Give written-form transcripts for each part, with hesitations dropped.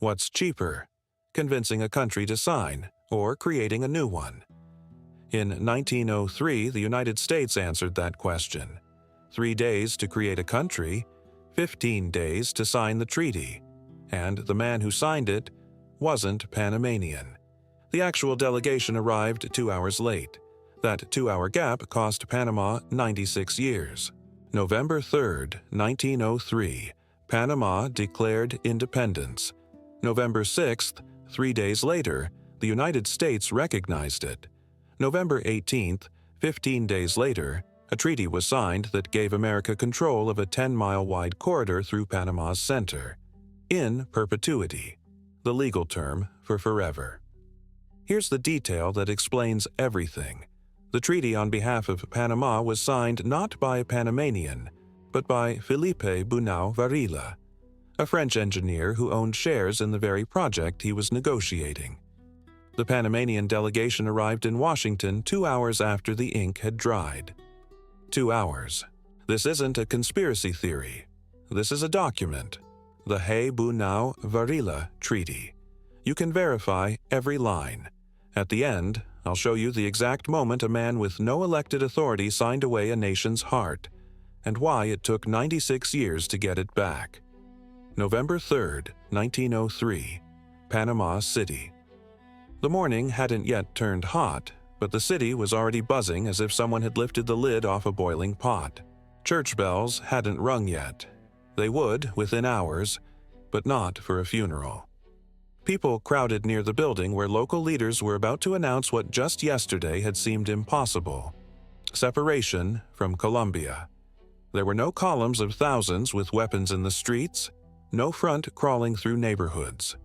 What's cheaper? Convincing a country to sign or creating a new one? In 1903, the United States answered that question. 3 days to create a country, 15 days to sign the treaty. And the man who signed it wasn't Panamanian. The actual delegation arrived 2 hours late. That 2-hour gap cost Panama 96 years. November 3, 1903, Panama declared independence. November 6, 3 days later, the United States recognized it. November 18, 15 days later, a treaty was signed that gave America control of a 10-mile-wide corridor through Panama's center. In perpetuity, the legal term for forever. Here's the detail that explains everything. The treaty on behalf of Panama was signed not by a Panamanian, but by Felipe Bunau-Varilla, a French engineer who owned shares in the very project he was negotiating. The Panamanian delegation arrived in Washington 2 hours after the ink had dried. 2 hours. This isn't a conspiracy theory. This is a document. The Bunau-Varilla Treaty. You can verify every line. At the end, I'll show you the exact moment a man with no elected authority signed away a nation's heart, and why it took 96 years to get it back. November 3, 1903, Panama City. The morning hadn't yet turned hot, but the city was already buzzing as if someone had lifted the lid off a boiling pot. Church bells hadn't rung yet. They would within hours, but not for a funeral. People crowded near the building where local leaders were about to announce what just yesterday had seemed impossible: separation from Colombia. There were no columns of thousands with weapons in the streets, no front crawling through neighborhoods.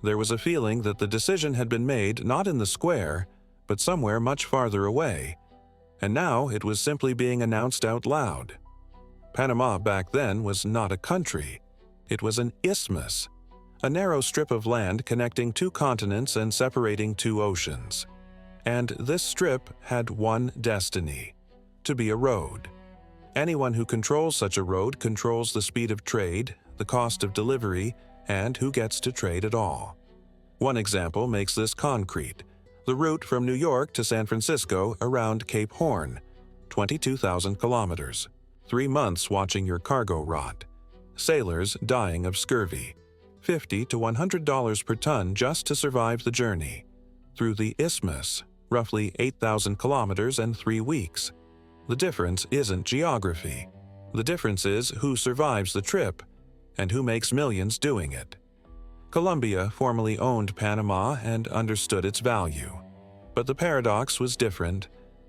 There was a feeling that the decision had been made not in the square, but somewhere much farther away, and now it was simply being announced out loud. Panama back then was not a country. It was an isthmus, a narrow strip of land connecting 2 continents and separating 2 oceans. And this strip had one destiny: to be a road. Anyone who controls such a road controls the speed of trade, the cost of delivery, and who gets to trade at all. One example makes this concrete: the route from New York to San Francisco around Cape Horn, 22,000 kilometers. 3 months watching your cargo rot. Sailors dying of scurvy. $50 to $100 per ton just to survive the journey. Through the isthmus, roughly 8,000 kilometers and 3 weeks. The difference isn't geography. The difference is who survives the trip and who makes millions doing it. Colombia formally owned Panama and understood its value. But the paradox was different.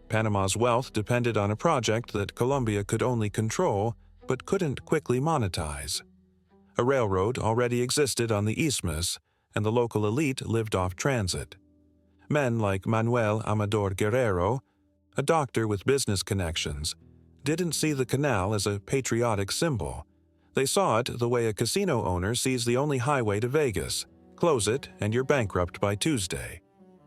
Panama's wealth depended on a project that Colombia could only control but couldn't quickly monetize. A railroad already existed on the isthmus, and the local elite lived off transit. Men like Manuel Amador Guerrero, a doctor with business connections, didn't see the canal as a patriotic symbol. They saw it the way a casino owner sees the only highway to Vegas: close it and you're bankrupt by Tuesday.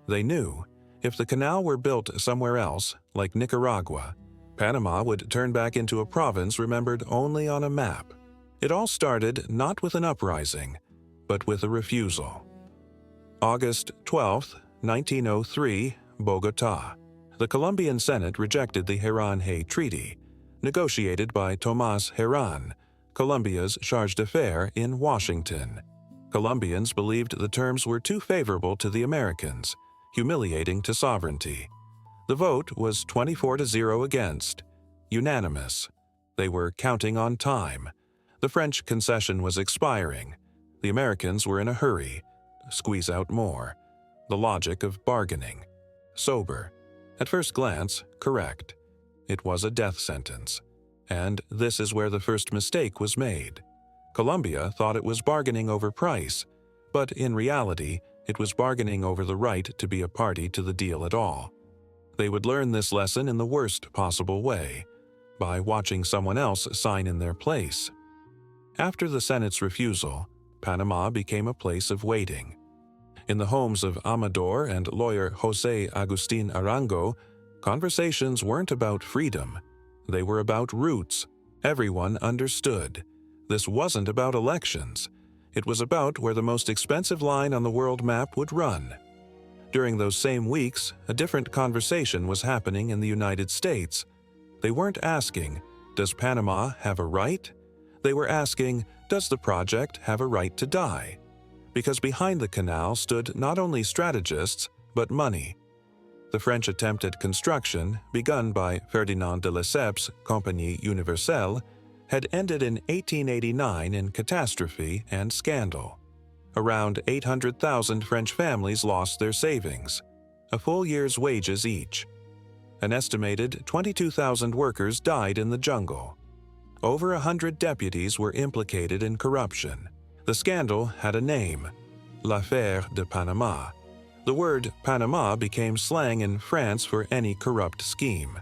They knew if the canal were built somewhere else, like Nicaragua, Panama would turn back into a province remembered only on a map. It all started not with an uprising, but with a refusal. August 12, 1903, Bogotá. The Colombian Senate rejected the Herrán-Hay Treaty, negotiated by Tomás Herrán, Colombia's charge d'affaires in Washington. Colombians believed the terms were too favorable to the Americans, humiliating to sovereignty. The vote was 24-0 against. Unanimous. They were counting on time. The French concession was expiring. The Americans were in a hurry. Squeeze out more. The logic of bargaining. Sober. At first glance, correct. It was a death sentence. And this is where the first mistake was made. Colombia thought it was bargaining over price, but in reality, it was bargaining over the right to be a party to the deal at all. They would learn this lesson in the worst possible way, by watching someone else sign in their place. After the Senate's refusal, Panama became a place of waiting. In the homes of Amador and lawyer José Agustín Arango, conversations weren't about freedom. They were about roots. Everyone understood. This wasn't about elections. It was about where the most expensive line on the world map would run. During those same weeks, a different conversation was happening in the United States. They weren't asking, "Does Panama have a right?" They were asking, "Does the project have a right to die?" Because behind the canal stood not only strategists, but money. The French attempt at construction, begun by Ferdinand de Lesseps' Compagnie Universelle, had ended in 1889 in catastrophe and scandal. Around 800,000 French families lost their savings, a full year's wages each. An estimated 22,000 workers died in the jungle. Over 100 deputies were implicated in corruption. The scandal had a name: l'affaire de Panama. The word Panama became slang in France for any corrupt scheme.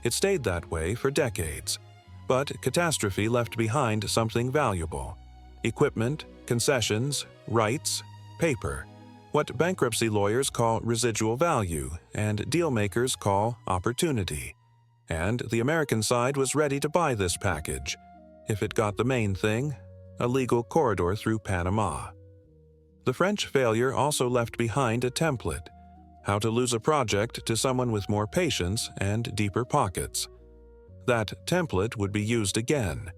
It stayed that way for decades. But catastrophe left behind something valuable: equipment, concessions, rights, paper. What bankruptcy lawyers call residual value and dealmakers call opportunity. And the American side was ready to buy this package, if it got the main thing: a legal corridor through Panama. The French failure also left behind a template: how to lose a project to someone with more patience and deeper pockets. That template would be used again,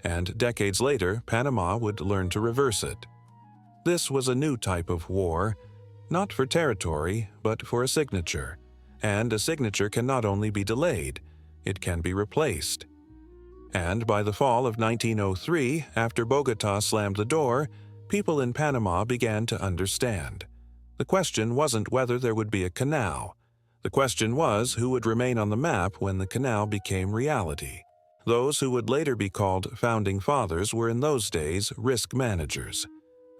and decades later, Panama would learn to reverse it. This was a new type of war, not for territory, but for a signature. And a signature can not only be delayed, it can be replaced. And by the fall of 1903, after Bogota slammed the door, people in Panama began to understand. The question wasn't whether there would be a canal. The question was who would remain on the map when the canal became reality. Those who would later be called founding fathers were in those days risk managers.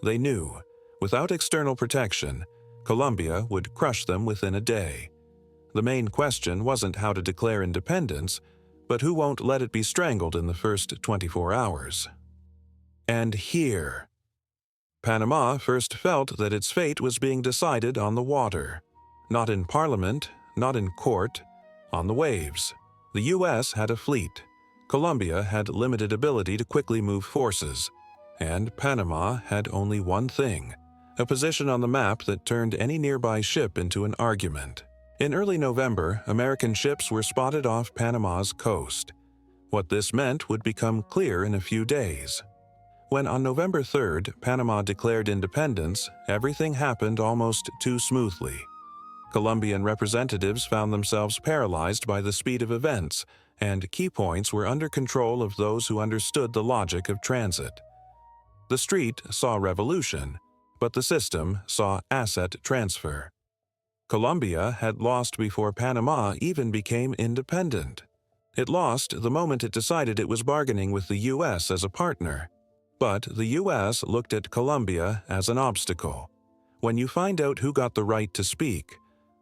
They knew, without external protection, Colombia would crush them within a day. The main question wasn't how to declare independence, but who won't let it be strangled in the first 24 hours. And here, Panama first felt that its fate was being decided on the water. Not in Parliament, not in court, on the waves. The U.S. had a fleet. Colombia had limited ability to quickly move forces. And Panama had only one thing: a position on the map that turned any nearby ship into an argument. In early November, American ships were spotted off Panama's coast. What this meant would become clear in a few days. When on November 3rd, Panama declared independence, everything happened almost too smoothly. Colombian representatives found themselves paralyzed by the speed of events, and key points were under control of those who understood the logic of transit. The street saw revolution, but the system saw asset transfer. Colombia had lost before Panama even became independent. It lost the moment it decided it was bargaining with the U.S. as a partner. But the U.S. looked at Colombia as an obstacle. When you find out who got the right to speak,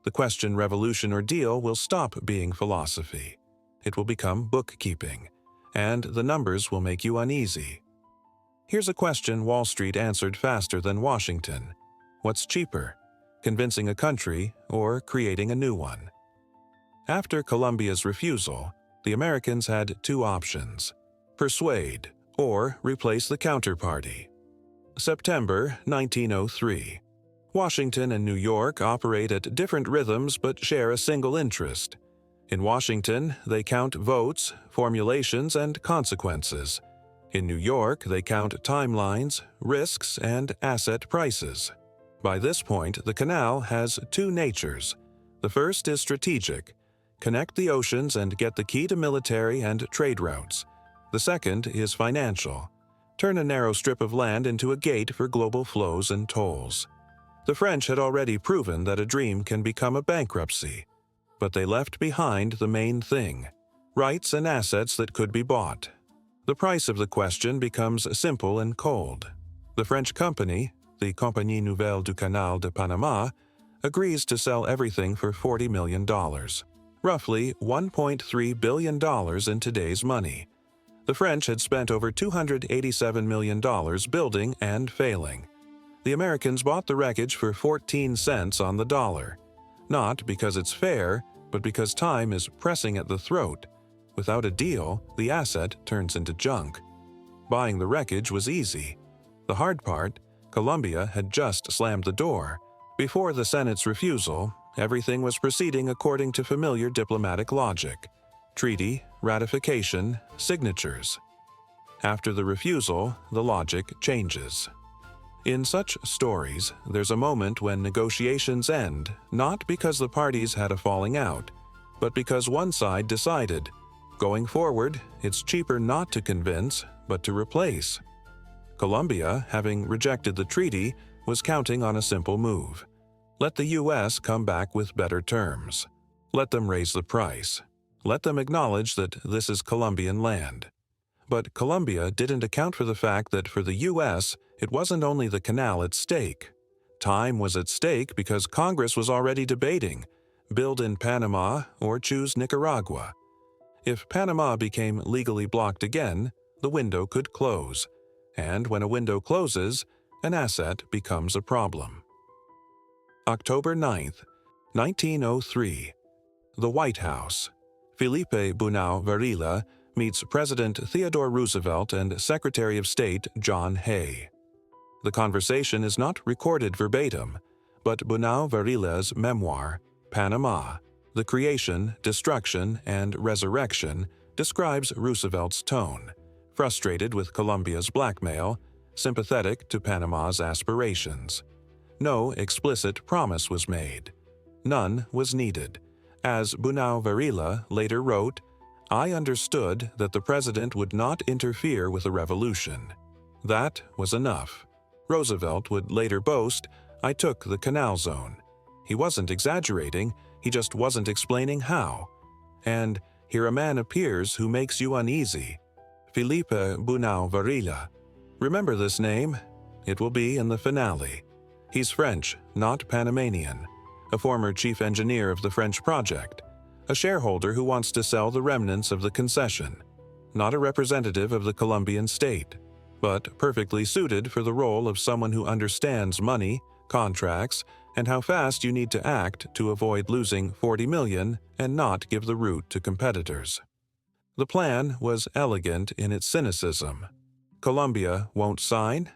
the question revolution or deal will stop being philosophy. It will become bookkeeping, and the numbers will make you uneasy. Here's a question Wall Street answered faster than Washington. What's cheaper, convincing a country or creating a new one? After Colombia's refusal, the Americans had two options: persuade or replace the counterparty. September 1903. Washington and New York operate at different rhythms but share a single interest. In Washington, they count votes, formulations, and consequences. In New York, they count timelines, risks, and asset prices. By this point, the canal has two natures. The first is strategic: connect the oceans and get the key to military and trade routes. The second is financial: turn a narrow strip of land into a gate for global flows and tolls. The French had already proven that a dream can become a bankruptcy, but they left behind the main thing: rights and assets that could be bought. The price of the question becomes simple and cold. The French company, the Compagnie Nouvelle du Canal de Panama, agrees to sell everything for $40 million, roughly $1.3 billion in today's money. The French had spent over $287 million building and failing. The Americans bought the wreckage for 14 cents on the dollar, not because it's fair, but because time is pressing at the throat. Without a deal, the asset turns into junk. Buying the wreckage was easy. The hard part, Colombia had just slammed the door. Before the Senate's refusal, everything was proceeding according to familiar diplomatic logic: treaty, ratification, signatures. After the refusal, the logic changes. In such stories, there's a moment when negotiations end, not because the parties had a falling out, but because one side decided, going forward, it's cheaper not to convince, but to replace. Colombia, having rejected the treaty, was counting on a simple move. Let the U.S. come back with better terms. Let them raise the price. Let them acknowledge that this is Colombian land. But Colombia didn't account for the fact that for the U.S., it wasn't only the canal at stake. Time was at stake because Congress was already debating: build in Panama or choose Nicaragua. If Panama became legally blocked again, the window could close. And when a window closes, an asset becomes a problem. October 9th, 1903. The White House. Felipe Bunau-Varilla meets President Theodore Roosevelt and Secretary of State John Hay. The conversation is not recorded verbatim, but Bunau-Varilla's memoir, Panama, The Creation, Destruction, and Resurrection, describes Roosevelt's tone: frustrated with Colombia's blackmail, sympathetic to Panama's aspirations. No explicit promise was made. None was needed. As Bunau-Varilla later wrote, "I understood that the president would not interfere with a revolution. That was enough." Roosevelt would later boast, "I took the canal zone." He wasn't exaggerating, he just wasn't explaining how. And here a man appears who makes you uneasy. Felipe Bunau-Varilla. Remember this name? It will be in the finale. He's French, not Panamanian, a former chief engineer of the French project, a shareholder who wants to sell the remnants of the concession, not a representative of the Colombian state, but perfectly suited for the role of someone who understands money, contracts, and how fast you need to act to avoid losing 40 million and not give the route to competitors. The plan was elegant in its cynicism. Colombia won't sign?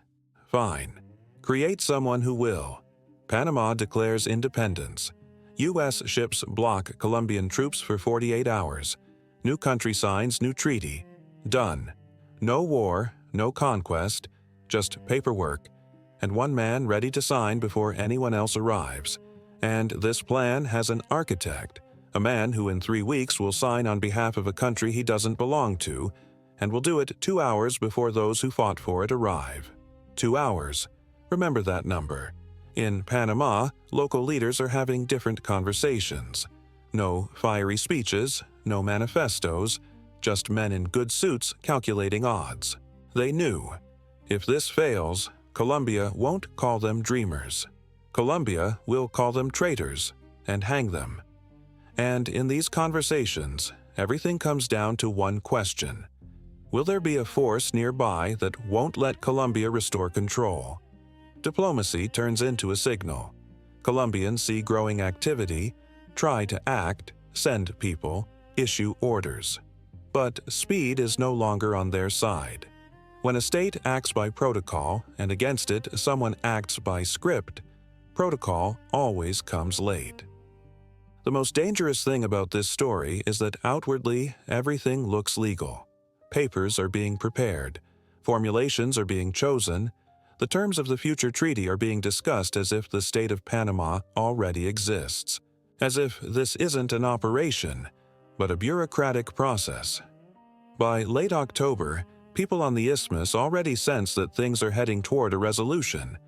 Fine. Create someone who will. Panama declares independence. U.S. ships block Colombian troops for 48 hours. New country signs new treaty. Done. No war, no conquest, just paperwork, and one man ready to sign before anyone else arrives. And this plan has an architect, a man who in 3 weeks will sign on behalf of a country he doesn't belong to, and will do it 2 hours before those who fought for it arrive. 2 hours. Remember that number. In Panama, local leaders are having different conversations. No fiery speeches, no manifestos, just men in good suits calculating odds. They knew, if this fails, Colombia won't call them dreamers. Colombia will call them traitors and hang them. And in these conversations, everything comes down to one question: will there be a force nearby that won't let Colombia restore control? Diplomacy turns into a signal. Colombians see growing activity, try to act, send people, issue orders. But speed is no longer on their side. When a state acts by protocol, and against it someone acts by script, protocol always comes late. The most dangerous thing about this story is that outwardly everything looks legal. Papers are being prepared, formulations are being chosen, the terms of the future treaty are being discussed as if the state of Panama already exists, as if this isn't an operation, but a bureaucratic process. By late October, people on the Isthmus already sense that things are heading toward a resolution.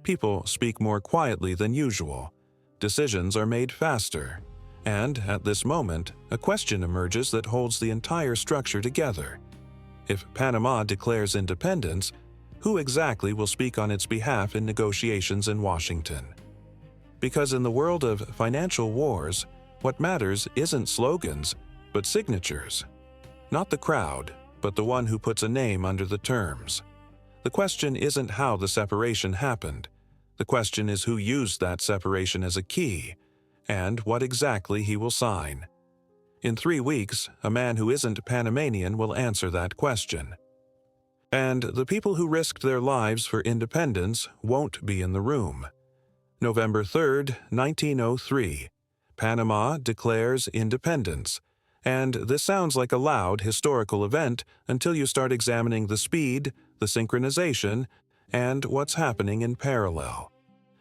People speak more quietly than usual. Decisions are made faster. And, at this moment, a question emerges that holds the entire structure together. If Panama declares independence, who exactly will speak on its behalf in negotiations in Washington? Because in the world of financial wars, what matters isn't slogans, but signatures. Not the crowd, but the one who puts a name under the terms. The question isn't how the separation happened. The question is who used that separation as a key, and what exactly he will sign. In 3 weeks, a man who isn't Panamanian will answer that question. And the people who risked their lives for independence won't be in the room. November 3, 1903, Panama declares independence. And this sounds like a loud historical event until you start examining the speed, the synchronization, and what's happening in parallel.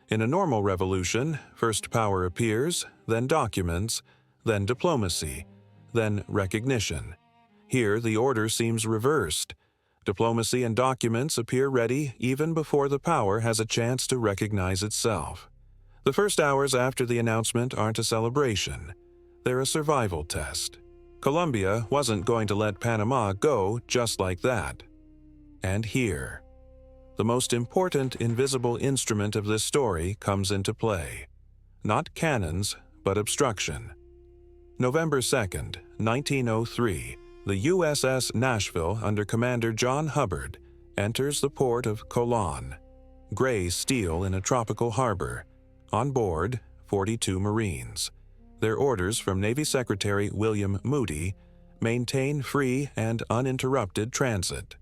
In a normal revolution, first power appears, then documents, then diplomacy, then recognition. Here, the order seems reversed. Diplomacy and documents appear ready even before the power has a chance to recognize itself. The first hours after the announcement aren't a celebration. They're a survival test. Colombia wasn't going to let Panama go just like that. And here, the most important invisible instrument of this story comes into play. Not cannons, but obstruction. November 2, 1903, the USS Nashville under Commander John Hubbard enters the port of Colon, gray steel in a tropical harbor. On board, 42 Marines. Their orders from Navy Secretary William Moody: maintain free and uninterrupted transit.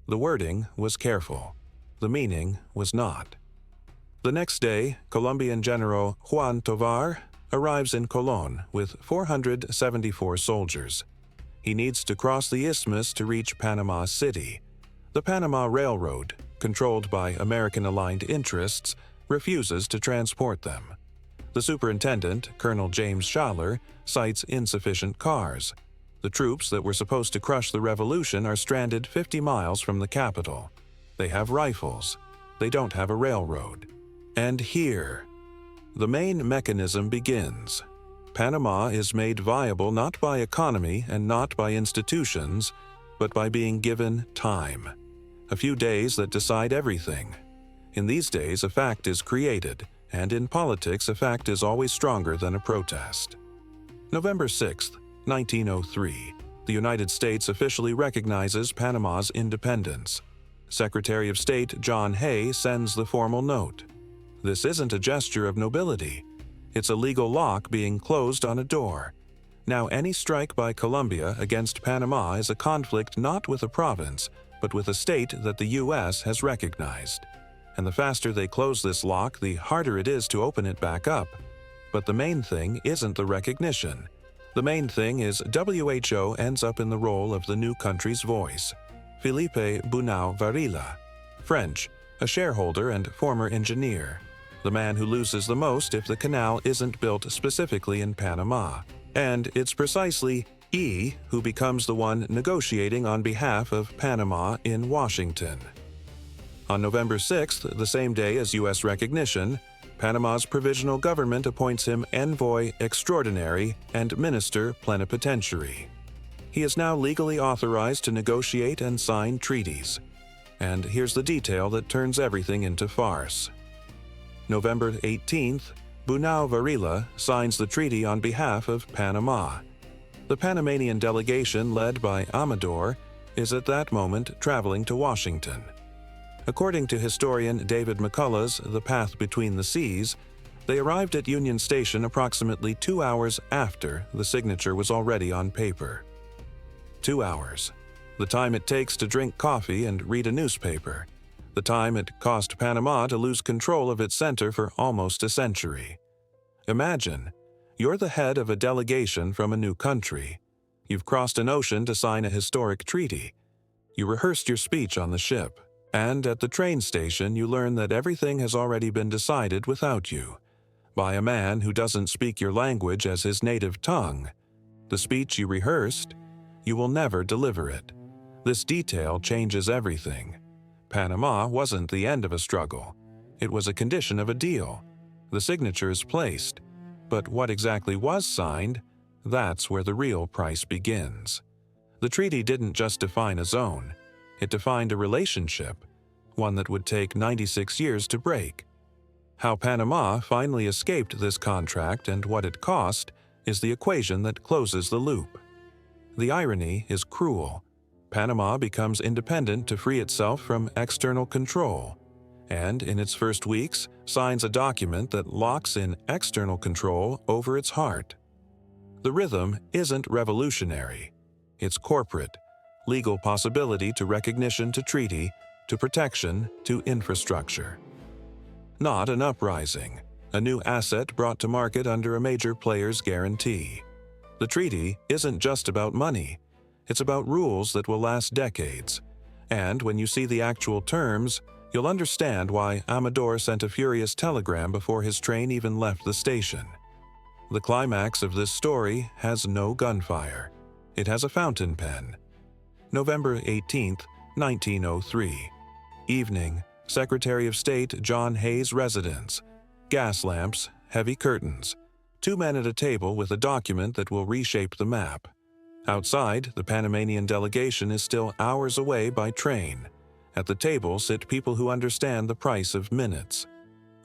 The wording was careful. The meaning was not. The next day, Colombian General Juan Tovar arrives in Colón with 474 soldiers. He needs to cross the isthmus to reach Panama City. The Panama Railroad, controlled by American-aligned interests, refuses to transport them. The superintendent, Colonel James Schaller, cites insufficient cars. The troops that were supposed to crush the revolution are stranded 50 miles from the capital. They have rifles. They don't have a railroad. And here, the main mechanism begins. Panama is made viable not by economy and not by institutions, but by being given time. A few days that decide everything. In these days, a fact is created, and in politics, a fact is always stronger than a protest. November 6, 1903, the United States officially recognizes Panama's independence. Secretary of State John Hay sends the formal note. This isn't a gesture of nobility. It's a legal lock being closed on a door. Now, any strike by Colombia against Panama is a conflict not with a province, but with a state that the U.S. has recognized. And the faster they close this lock, the harder it is to open it back up. But the main thing isn't the recognition. The main thing is WHO ends up in the role of the new country's voice. Philippe Bunau-Varilla, French, a shareholder and former engineer. The man who loses the most if the canal isn't built specifically in Panama. And it's precisely E who becomes the one negotiating on behalf of Panama in Washington. On November 6th, the same day as U.S. recognition, Panama's provisional government appoints him envoy extraordinary and minister plenipotentiary. He is now legally authorized to negotiate and sign treaties. And here's the detail that turns everything into farce. November 18th, Bunau-Varilla signs the treaty on behalf of Panama. The Panamanian delegation led by Amador is at that moment traveling to Washington. According to historian David McCullough's The Path Between the Seas, they arrived at Union Station approximately 2 hours after the signature was already on paper. 2 hours. The time it takes to drink coffee and read a newspaper. The time it cost Panama to lose control of its center for almost a century. Imagine, you're the head of a delegation from a new country. You've crossed an ocean to sign a historic treaty. You rehearsed your speech on the ship, and at the train station you learn that everything has already been decided without you, by a man who doesn't speak your language as his native tongue. The speech you rehearsed, you will never deliver it. This detail changes everything. Panama wasn't the end of a struggle. It was a condition of a deal. The signature is placed. But what exactly was signed, that's where the real price begins. The treaty didn't just define a zone. It defined a relationship, one that would take 96 years to break. How Panama finally escaped this contract and what it cost is the equation that closes the loop. The irony is cruel. Panama becomes independent to free itself from external control, and in its first weeks signs a document that locks in external control over its heart. The rhythm isn't revolutionary. It's corporate, legal possibility to recognition to treaty, to protection, to infrastructure. Not an uprising, a new asset brought to market under a major player's guarantee. The treaty isn't just about money, it's about rules that will last decades. And when you see the actual terms, you'll understand why Amador sent a furious telegram before his train even left the station. The climax of this story has no gunfire. It has a fountain pen. November 18, 1903. Evening, Secretary of State John Hay's residence. Gas lamps, heavy curtains. 2 men at a table with a document that will reshape the map. Outside, the Panamanian delegation is still hours away by train. At the table sit people who understand the price of minutes.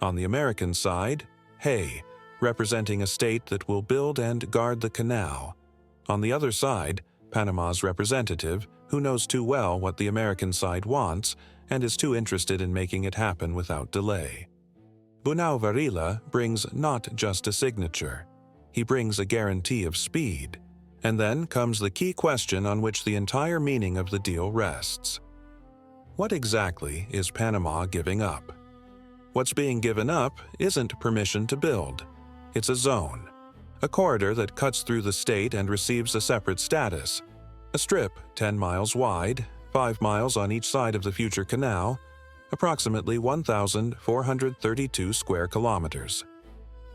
On the American side, Hay, representing a state that will build and guard the canal. On the other side, Panama's representative, who knows too well what the American side wants and is too interested in making it happen without delay. Bunau-Varilla brings not just a signature. He brings a guarantee of speed. And then comes the key question on which the entire meaning of the deal rests. What exactly is Panama giving up? What's being given up isn't permission to build. It's a zone, a corridor that cuts through the state and receives a separate status. A strip 10 miles wide, 5 miles on each side of the future canal, approximately 1,432 square kilometers.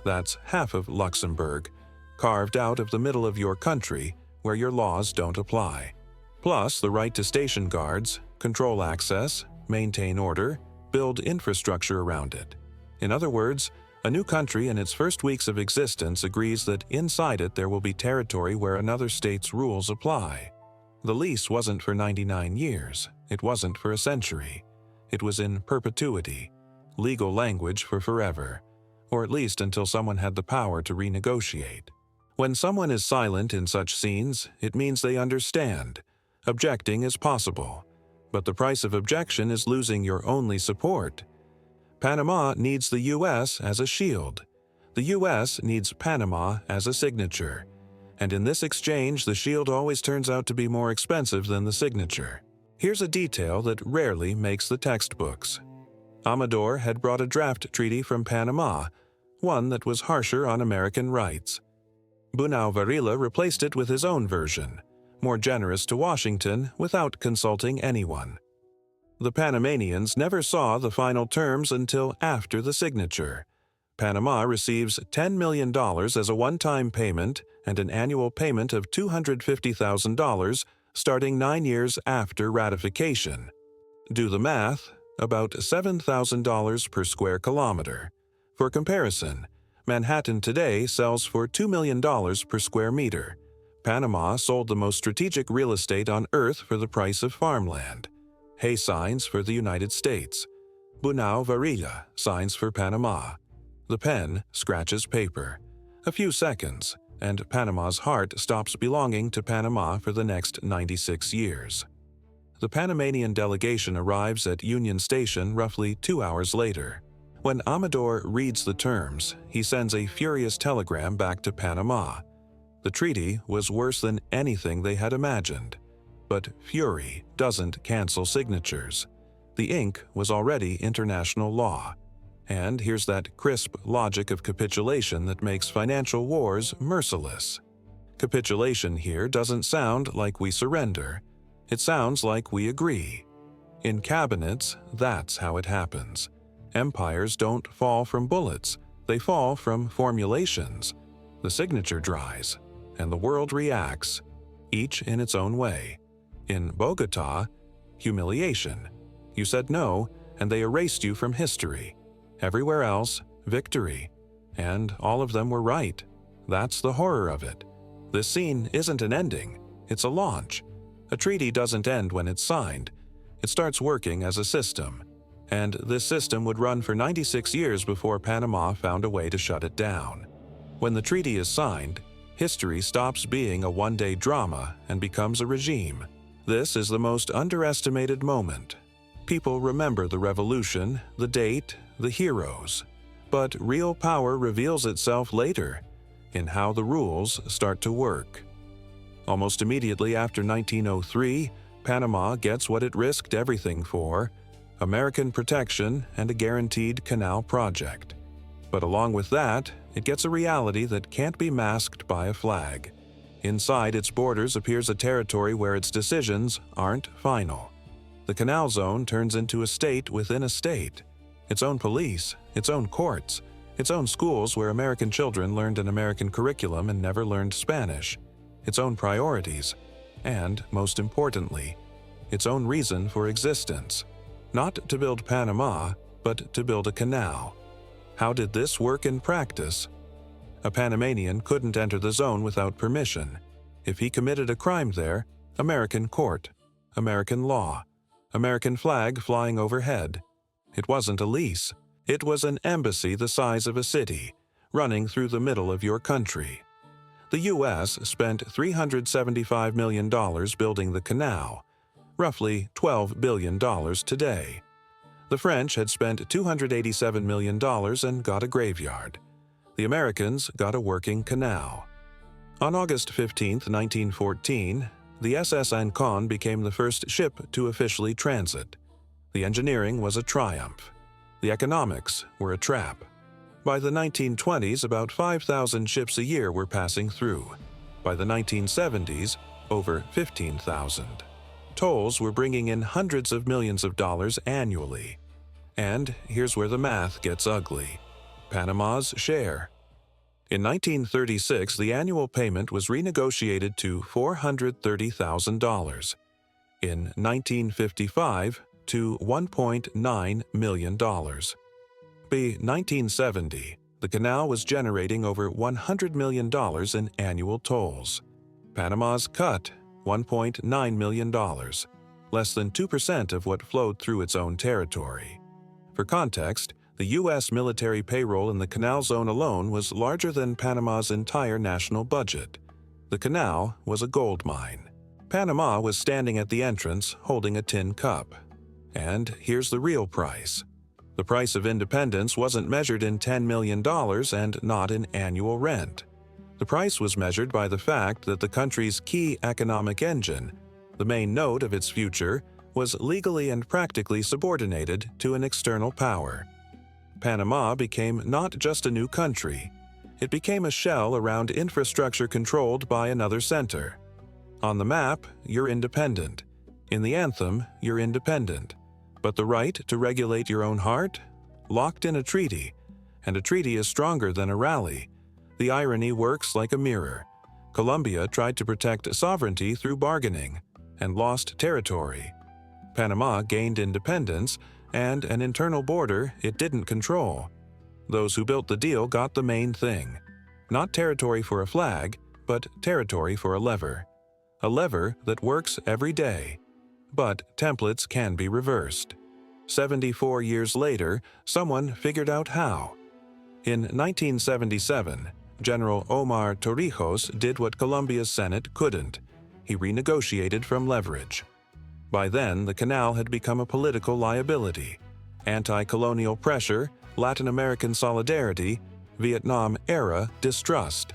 That's half of Luxembourg, carved out of the middle of your country where your laws don't apply. Plus the right to station guards, control access, maintain order, build infrastructure around it. In other words, a new country in its first weeks of existence agrees that inside it there will be territory where another state's rules apply. The lease wasn't for 99 years. It wasn't for a century. It was in perpetuity, legal language for forever, or at least until someone had the power to renegotiate. When someone is silent in such scenes, it means they understand. Objecting is possible, but the price of objection is losing your only support. Panama needs the U.S. as a shield. The U.S. needs Panama as a signature. And in this exchange, the shield always turns out to be more expensive than the signature. Here's a detail that rarely makes the textbooks. Amador had brought a draft treaty from Panama, one that was harsher on American rights. Bunau-Varilla replaced it with his own version, more generous to Washington without consulting anyone. The Panamanians never saw the final terms until after the signature. Panama receives $10 million as a one-time payment and an annual payment of $250,000 starting 9 years after ratification. Do the math, about $7,000 per square kilometer. For comparison, Manhattan today sells for $2 million per square meter. Panama sold the most strategic real estate on Earth for the price of farmland. Hay signs for the United States. Bunau-Varilla signs for Panama. The pen scratches paper. A few seconds, and Panama's heart stops belonging to Panama for the next 96 years. The Panamanian delegation arrives at Union Station roughly 2 hours later. When Amador reads the terms, he sends a furious telegram back to Panama. The treaty was worse than anything they had imagined. But fury doesn't cancel signatures. The ink was already international law. And here's that crisp logic of capitulation that makes financial wars merciless. Capitulation here doesn't sound like we surrender. It sounds like we agree. In cabinets, that's how it happens. Empires don't fall from bullets, they fall from formulations. The signature dries, and the world reacts, each in its own way. In Bogota, humiliation. You said no, and they erased you from history. Everywhere else, victory. And all of them were right. That's the horror of it. This scene isn't an ending, it's a launch. A treaty doesn't end when it's signed. It starts working as a system. And this system would run for 96 years before Panama found a way to shut it down. When the treaty is signed, history stops being a one-day drama and becomes a regime. This is the most underestimated moment. People remember the revolution, the date, the heroes. But real power reveals itself later, in how the rules start to work. Almost immediately after 1903, Panama gets what it risked everything for: American protection and a guaranteed canal project. But along with that, it gets a reality that can't be masked by a flag. Inside its borders appears a territory where its decisions aren't final. The Canal Zone turns into a state within a state. Its own police, its own courts, its own schools where American children learned an American curriculum and never learned Spanish, its own priorities, and, most importantly, its own reason for existence. Not to build Panama, but to build a canal. How did this work in practice? A Panamanian couldn't enter the zone without permission. If he committed a crime there, American court, American law, American flag flying overhead. It wasn't a lease. It was an embassy the size of a city, running through the middle of your country. The U.S. spent $375 million building the canal, roughly $12 billion today. The French had spent $287 million and got a graveyard. The Americans got a working canal. On August 15, 1914, the SS Ancon became the first ship to officially transit. The engineering was a triumph. The economics were a trap. By the 1920s, about 5,000 ships a year were passing through. By the 1970s, over 15,000. Tolls were bringing in hundreds of millions of dollars annually. And here's where the math gets ugly: Panama's share. In 1936, the annual payment was renegotiated to $430,000. In 1955, to $1.9 million. By 1970, the canal was generating over $100 million in annual tolls. Panama's cut, $1.9 million, less than 2% of what flowed through its own territory. For context, the U.S. military payroll in the Canal Zone alone was larger than Panama's entire national budget. The canal was a gold mine. Panama was standing at the entrance holding a tin cup. And here's the real price. The price of independence wasn't measured in $10 million and not in annual rent. The price was measured by the fact that the country's key economic engine, the main node of its future, was legally and practically subordinated to an external power. Panama became not just a new country. It became a shell around infrastructure controlled by another center. On the map, you're independent. In the anthem, you're independent. But the right to regulate your own heart? Locked in a treaty. And a treaty is stronger than a rally. The irony works like a mirror. Colombia tried to protect sovereignty through bargaining and lost territory. Panama gained independence and an internal border it didn't control. Those who built the deal got the main thing. Not territory for a flag, but territory for a lever. A lever that works every day. But templates can be reversed. 74 years later, someone figured out how. In 1977, General Omar Torrijos did what Colombia's Senate couldn't. He renegotiated from leverage. By then, the canal had become a political liability. Anti-colonial pressure, Latin American solidarity, Vietnam-era distrust.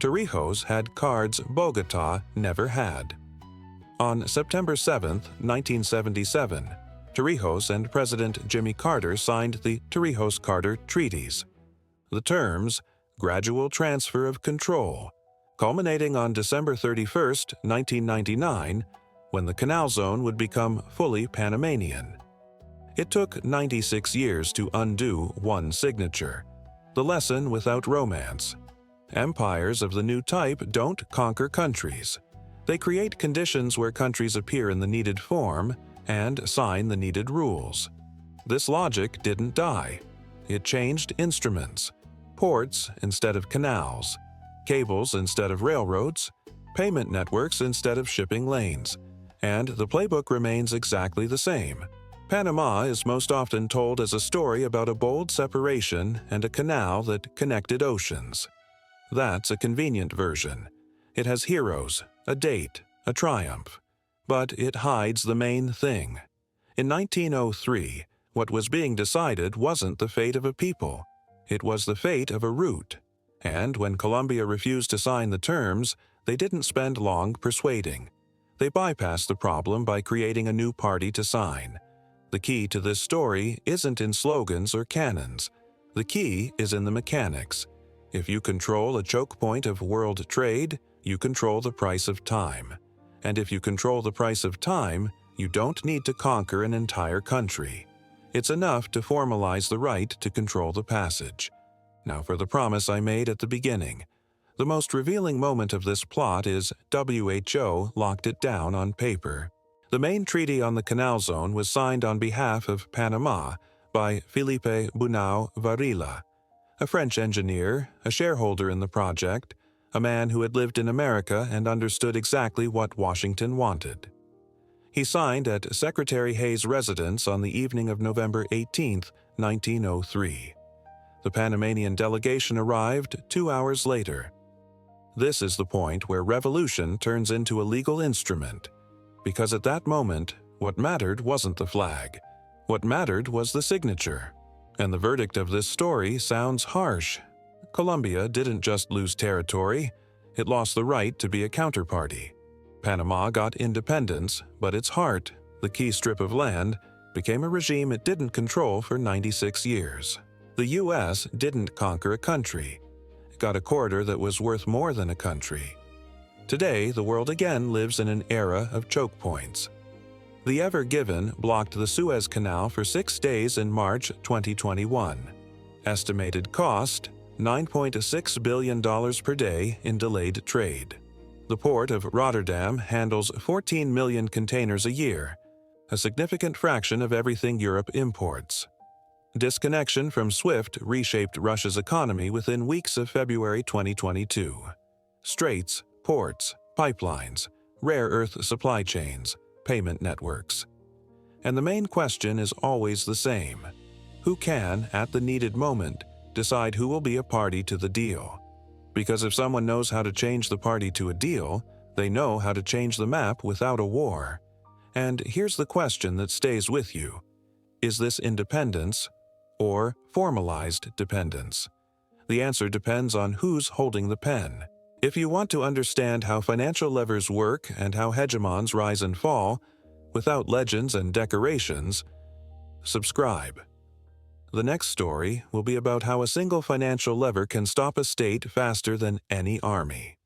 Torrijos had cards Bogotá never had. On September 7, 1977, Torrijos and President Jimmy Carter signed the Torrijos-Carter Treaties. The terms, gradual transfer of control, culminating on December 31, 1999, when the Canal Zone would become fully Panamanian. It took 96 years to undo one signature. The lesson without romance. Empires of the new type don't conquer countries. They create conditions where countries appear in the needed form and sign the needed rules. This logic didn't die. It changed instruments. Ports instead of canals. Cables instead of railroads. Payment networks instead of shipping lanes. And the playbook remains exactly the same. Panama is most often told as a story about a bold separation and a canal that connected oceans. That's a convenient version. It has heroes, a date, a triumph. But it hides the main thing. In 1903, what was being decided wasn't the fate of a people. It was the fate of a route. And when Colombia refused to sign the terms, they didn't spend long persuading. They bypass the problem by creating a new party to sign. The key to this story isn't in slogans or cannons. The key is in the mechanics. If you control a choke point of world trade, you control the price of time. And if you control the price of time, you don't need to conquer an entire country. It's enough to formalize the right to control the passage. Now for the promise I made at the beginning. The most revealing moment of this plot is WHO locked it down on paper. The main treaty on the Canal Zone was signed on behalf of Panama by Felipe Bunau-Varilla, a French engineer, a shareholder in the project, a man who had lived in America and understood exactly what Washington wanted. He signed at Secretary Hayes' residence on the evening of November 18, 1903. The Panamanian delegation arrived 2 hours later. This is the point where revolution turns into a legal instrument, because at that moment, what mattered wasn't the flag. What mattered was the signature. And the verdict of this story sounds harsh. Colombia didn't just lose territory, it lost the right to be a counterparty. Panama got independence, but its heart, the key strip of land, became a regime it didn't control for 96 years. The U.S. didn't conquer a country. It got a corridor that was worth more than a country. Today, the world again lives in an era of choke points. The Ever Given blocked the Suez Canal for 6 days in March 2021. Estimated cost, $9.6 billion per day in delayed trade. The port of Rotterdam handles 14 million containers a year, a significant fraction of everything Europe imports. Disconnection from SWIFT reshaped Russia's economy within weeks of February 2022. Straits, ports, pipelines, rare earth supply chains, payment networks. And the main question is always the same. Who can, at the needed moment, decide who will be a party to the deal? Because if someone knows how to change the party to a deal, they know how to change the map without a war. And here's the question that stays with you. Is this independence or formalized dependence? The answer depends on who's holding the pen. If you want to understand how financial levers work and how hegemons rise and fall, without legends and decorations, subscribe. The next story will be about how a single financial lever can stop a state faster than any army.